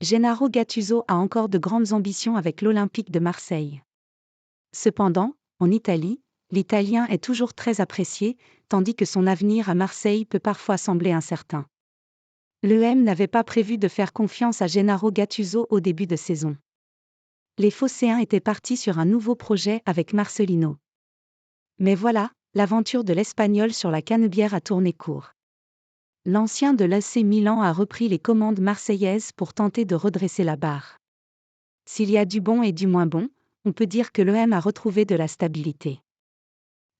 Gennaro Gattuso a encore de grandes ambitions avec l'Olympique de Marseille. Cependant, en Italie, l'Italien est toujours très apprécié, tandis que son avenir à Marseille peut parfois sembler incertain. L'EM n'avait pas prévu de faire confiance à Gennaro Gattuso au début de saison. Les Phocéens étaient partis sur un nouveau projet avec Marcelino. Mais voilà, l'aventure de l'Espagnol sur la Canebière a tourné court. L'ancien de l'AC Milan a repris les commandes marseillaises pour tenter de redresser la barre. S'il y a du bon et du moins bon, on peut dire que l'EM a retrouvé de la stabilité.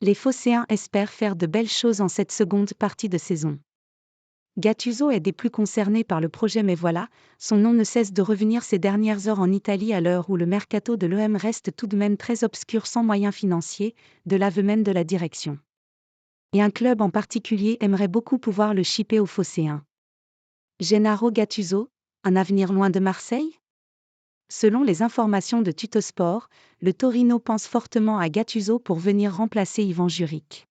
Les Phocéens espèrent faire de belles choses en cette seconde partie de saison. Gattuso est des plus concernés par le projet, mais voilà, son nom ne cesse de revenir ces dernières heures en Italie à l'heure où le mercato de l'EM reste tout de même très obscur sans moyens financiers, de l'aveu même de la direction. Et un club en particulier aimerait beaucoup pouvoir le shipper aux Phocéens. Gennaro Gattuso, un avenir loin de Marseille ? Selon les informations de Tuttosport, le Torino pense fortement à Gattuso pour venir remplacer Ivan Juric.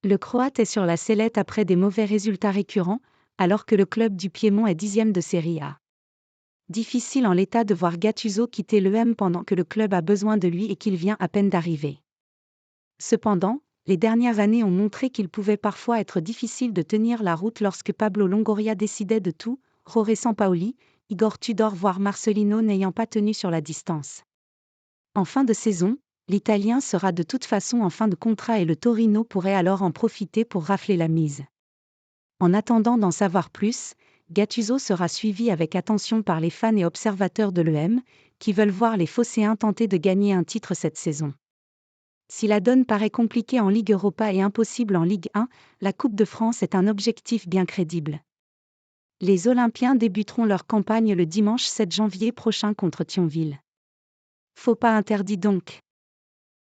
Le Croate est sur la sellette après des mauvais résultats récurrents, alors que le club du Piémont est 10e de Serie A. Difficile en l'état de voir Gattuso quitter l'EM pendant que le club a besoin de lui et qu'il vient à peine d'arriver. Cependant, les dernières années ont montré qu'il pouvait parfois être difficile de tenir la route lorsque Pablo Longoria décidait de tout, Jorge Sampaoli, Igor Tudor voire Marcelino n'ayant pas tenu sur la distance. En fin de saison, l'Italien sera de toute façon en fin de contrat et le Torino pourrait alors en profiter pour rafler la mise. En attendant d'en savoir plus, Gattuso sera suivi avec attention par les fans et observateurs de l'EM, qui veulent voir les Phocéens tenter de gagner un titre cette saison. Si la donne paraît compliquée en Ligue Europa et impossible en Ligue 1, la Coupe de France est un objectif bien crédible. Les Olympiens débuteront leur campagne le dimanche 7 janvier prochain contre Thionville. Faux pas interdit donc.